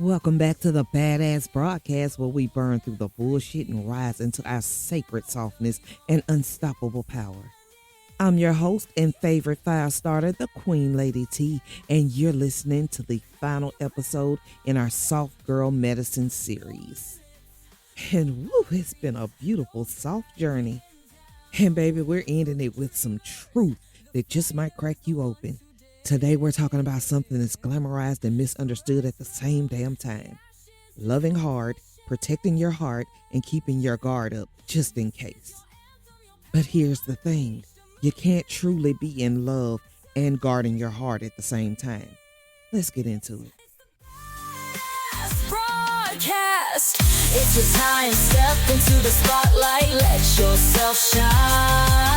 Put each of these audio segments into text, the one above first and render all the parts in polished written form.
Welcome back to the Badass Broadcast, where we burn through the bullshit and rise into our sacred softness and unstoppable power. I'm your host and favorite fire starter, the Queen Lady T, and you're listening to the final episode in our Soft Girl Medicine series. And woo, it's been a beautiful soft journey. And baby, we're ending it with some truth that just might crack you open. Today we're talking about something that's glamorized and misunderstood at the same damn time. Loving hard, protecting your heart, and keeping your guard up just in case. But here's the thing. You can't truly be in love and guarding your heart at the same time. Let's get into it. Broadcast. It's your time. Step into the spotlight. Let yourself shine.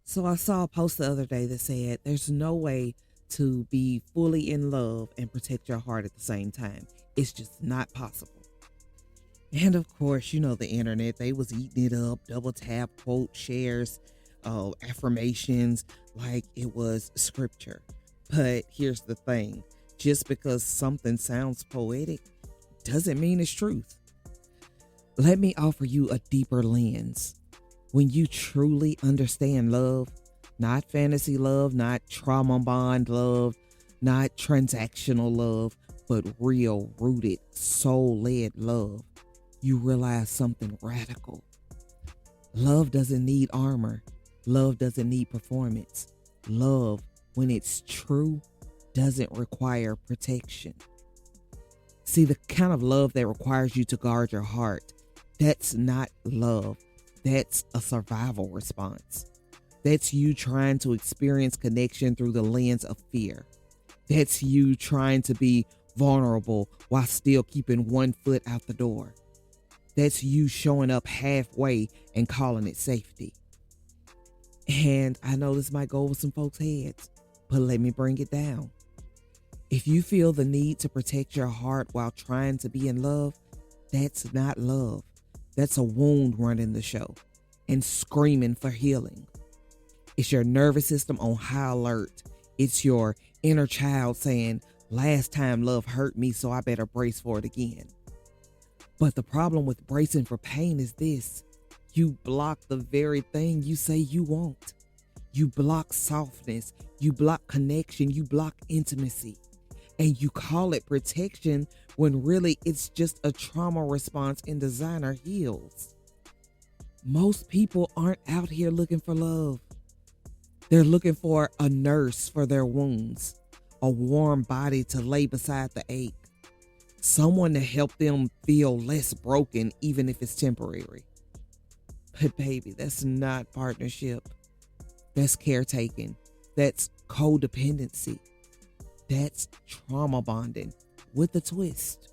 So I saw a post the other day that said there's no way to be fully in love and protect your heart at the same time. It's just not possible. And of course, you know the internet, they was eating it up, double tap, quote, shares, affirmations like it was scripture. But here's the thing, just because something sounds poetic doesn't mean it's truth. Let me offer you a deeper lens. When you truly understand love, not fantasy love, not trauma bond love, not transactional love, but real, rooted, soul-led love, you realize something radical. Love doesn't need armor. Love doesn't need performance. Love, when it's true, doesn't require protection. See, the kind of love that requires you to guard your heart, that's not love. That's a survival response. That's you trying to experience connection through the lens of fear. That's you trying to be vulnerable while still keeping one foot out the door. That's you showing up halfway and calling it safety. And I know this might go over some folks' heads, but let me bring it down. If you feel the need to protect your heart while trying to be in love, that's not love. That's a wound running the show and screaming for healing. It's your nervous system on high alert. It's your inner child saying, last time love hurt me, so I better brace for it again. But the problem with bracing for pain is this. You block the very thing you say you want. You block softness. You block connection. You block intimacy. And you call it protection when really it's just a trauma response in designer heels. Most people aren't out here looking for love. They're looking for a nurse for their wounds, a warm body to lay beside the ache, someone to help them feel less broken even if it's temporary. But baby, that's not partnership. That's caretaking. That's codependency. That's trauma bonding with a twist.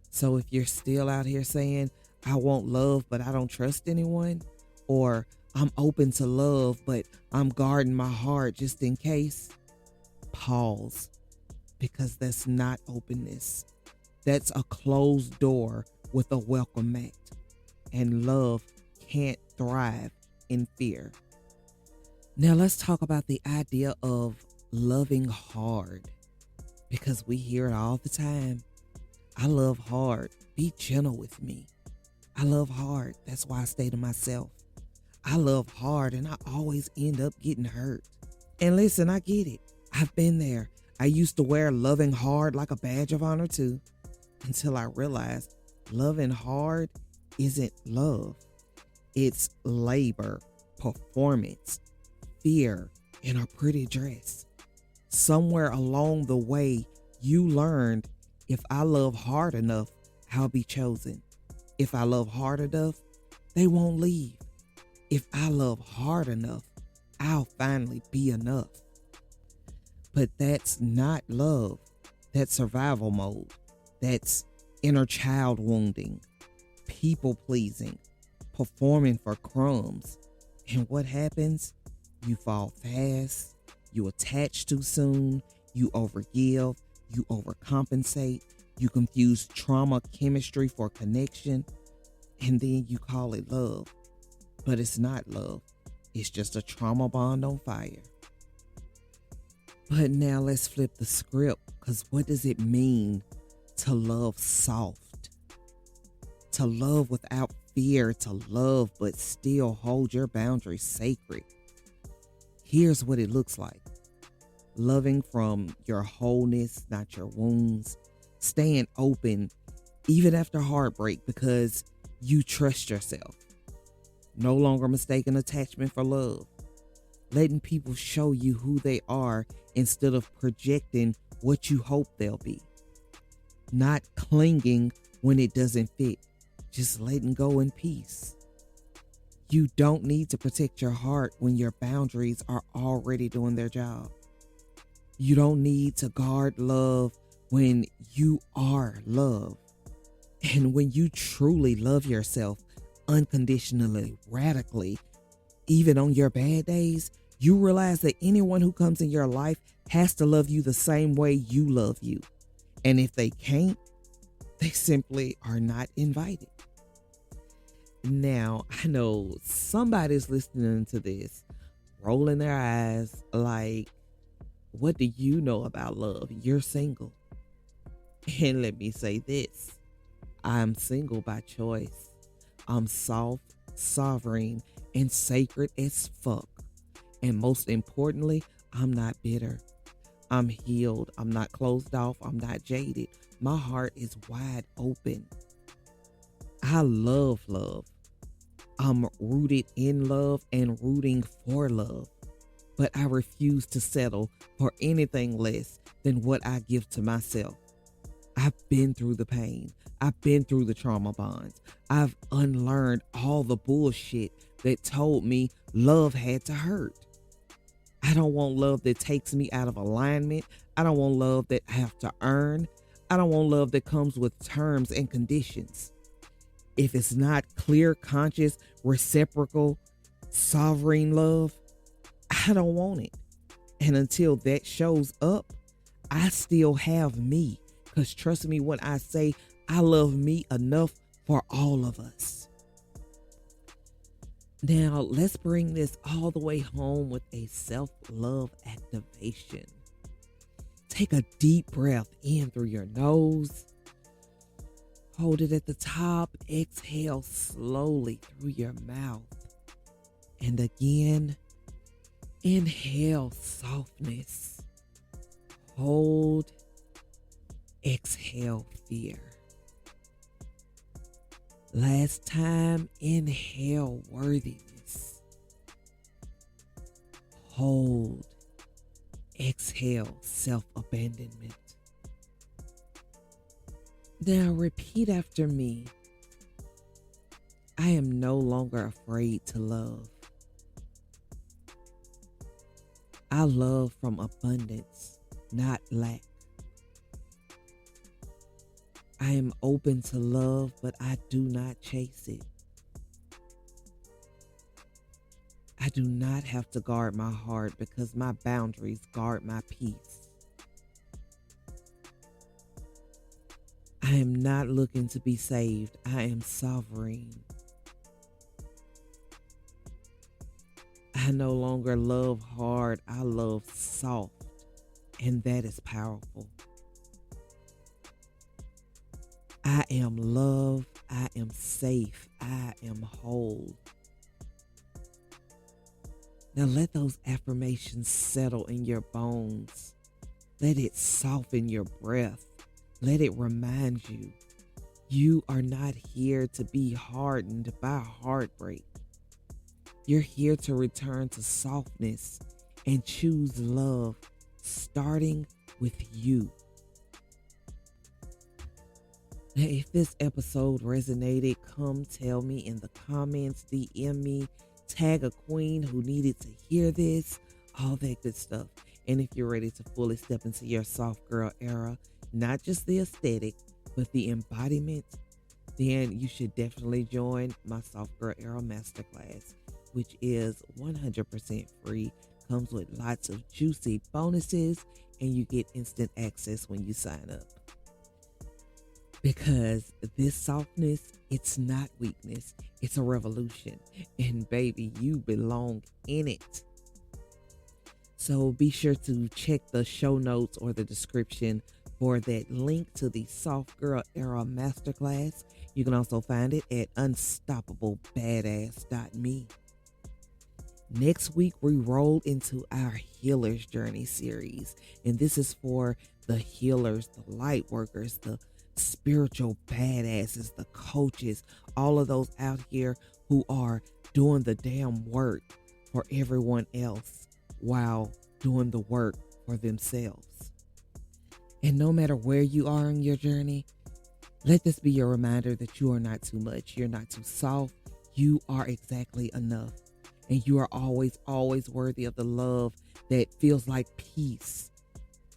So if you're still out here saying, I want love, but I don't trust anyone, or I'm open to love, but I'm guarding my heart just in case, pause, because that's not openness. That's a closed door with a welcome mat, and love can't thrive in fear. Now let's talk about the idea of loving hard, because we hear it all the time. I love hard. Be gentle with me. I love hard. That's why I stay to myself. I love hard and I always end up getting hurt. And listen, I get it. I've been there. I used to wear loving hard like a badge of honor too, until I realized loving hard isn't love. It's labor, performance, fear, and a pretty dress. Somewhere along the way, you learned if I love hard enough, I'll be chosen. If I love hard enough, they won't leave. If I love hard enough, I'll finally be enough. But that's not love. That's survival mode. That's inner child wounding, people pleasing, performing for crumbs. And what happens? You fall fast, you attach too soon, you overgive, you overcompensate, you confuse trauma chemistry for connection, and then you call it love. But it's not love. It's just a trauma bond on fire. But now let's flip the script, because what does it mean to love soft? To love without fear, to love but still hold your boundaries sacred. Here's what it looks like. Loving from your wholeness, not your wounds. Staying open even after heartbreak because you trust yourself. No longer mistaking attachment for love. Letting people show you who they are instead of projecting what you hope they'll be. Not clinging when it doesn't fit. Just letting go in peace. You don't need to protect your heart when your boundaries are already doing their job. You don't need to guard love when you are love. And when you truly love yourself unconditionally, radically, even on your bad days, you realize that anyone who comes in your life has to love you the same way you love you. And if they can't, they simply are not invited. Now, I know somebody's listening to this, rolling their eyes like, what do you know about love? You're single. And let me say this. I'm single by choice. I'm soft, sovereign, and sacred as fuck. And most importantly, I'm not bitter. I'm healed. I'm not closed off. I'm not jaded. My heart is wide open. I love love. I'm rooted in love and rooting for love. But I refuse to settle for anything less than what I give to myself. I've been through the pain. I've been through the trauma bonds. I've unlearned all the bullshit that told me love had to hurt. I don't want love that takes me out of alignment. I don't want love that I have to earn. I don't want love that comes with terms and conditions. If it's not clear, conscious, reciprocal, sovereign love, I don't want it. And until that shows up, I still have me. Because trust me when I say I love me enough for all of us. Now, let's bring this all the way home with a self-love activation. Take a deep breath in through your nose. Hold it at the top. Exhale slowly through your mouth. And again, inhale softness. Hold. Exhale fear. Last time, inhale worthiness. Hold. Exhale self-abandonment. Now repeat after me. I am no longer afraid to love. I love from abundance, not lack. I am open to love, but I do not chase it. I do not have to guard my heart because my boundaries guard my peace. I am not looking to be saved. I am sovereign. I no longer love hard. I love soft, and that is powerful. I am loved. I am safe. I am whole. Now let those affirmations settle in your bones. Let it soften your breath. Let it remind you, you are not here to be hardened by heartbreak. You're here to return to softness and choose love, starting with you. Now, if this episode resonated, come tell me in the comments, DM me, tag a queen who needed to hear this, all that good stuff. And if you're ready to fully step into your soft girl era, not just the aesthetic, but the embodiment, then you should definitely join my Soft Girl Era Masterclass, which is 100% free, comes with lots of juicy bonuses, and you get instant access when you sign up. Because this softness, it's not weakness, it's a revolution. And baby, you belong in it. So be sure to check the show notes or the description for that link to the Soft Girl Era Masterclass. You can also find it at unstoppablepbadass.me. Next week, we roll into our Healer's Journey series. And this is for the healers, the light workers, the spiritual badasses, the coaches, all of those out here who are doing the damn work for everyone else while doing the work for themselves. And no matter where you are in your journey, let this be your reminder that you are not too much. You're not too soft. You are exactly enough. And you are always, always worthy of the love that feels like peace.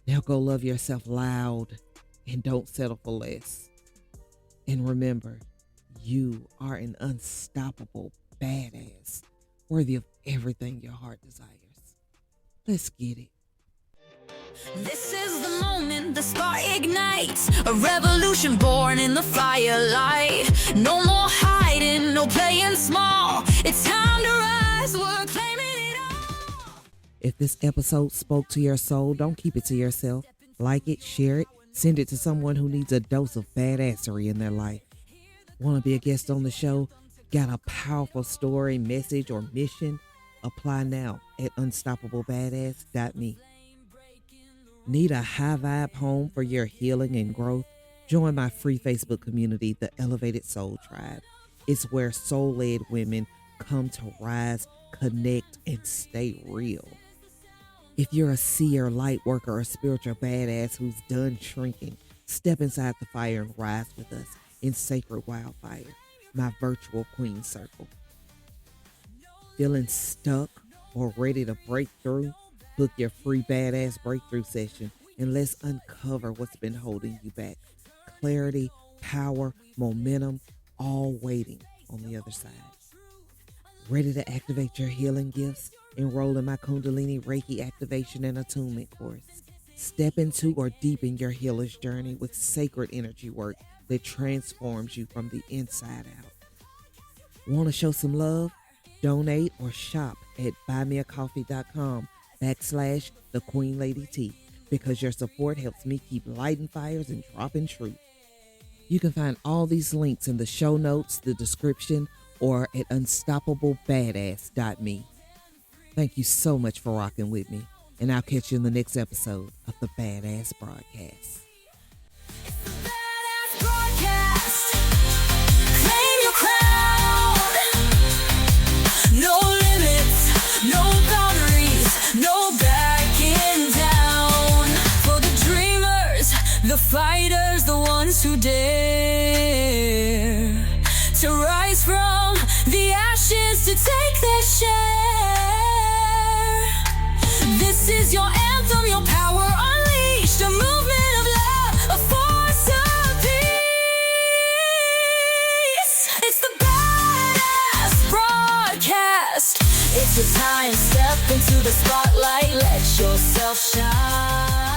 Now go love yourself loud and don't settle for less. And remember, you are an unstoppable badass, worthy of everything your heart desires. Let's get it. This is the moment the spark ignites, a revolution born in the firelight. No more hiding, no playing small. It's time to rise, we're claiming it all. If this episode spoke to your soul, don't keep it to yourself. Like it, share it, send it to someone who needs a dose of badassery in their life. Want to be a guest on the show? Got a powerful story, message, or mission? Apply now at unstoppablepbadass.me. Need a high vibe home for your healing and growth? Join my free Facebook community, the Elevated Soul Tribe. It's where soul-led women come to rise, connect, and stay real. If you're a seer, light worker, or spiritual badass who's done shrinking, step inside the fire and rise with us in Sacred Wildfire, my virtual queen circle. Feeling stuck or ready to break through? Book your free badass breakthrough session and let's uncover what's been holding you back. Clarity, power, momentum, all waiting on the other side. Ready to activate your healing gifts? Enroll in my Kundalini Reiki activation and attunement course. Step into or deepen your healer's journey with sacred energy work that transforms you from the inside out. Want to show some love? Donate or shop at buymeacoffee.com/the Queen Lady Tea, because your support helps me keep lighting fires and dropping truth. You can find all these links in the show notes, the description, or at unstoppablepbadass.me. Thank you so much for rocking with me, and I'll catch you in the next episode of the Badass Broadcast. Badass broadcast. Claim your crown. No limits, no boundaries, no backing down. For the dreamers, the fighters, the ones who dare to rise from the ashes to take their share. This is your anthem, your power unleashed, a movement of love, a force of peace. It's the Badass Broadcast. It's your time, step into the spotlight, let yourself shine.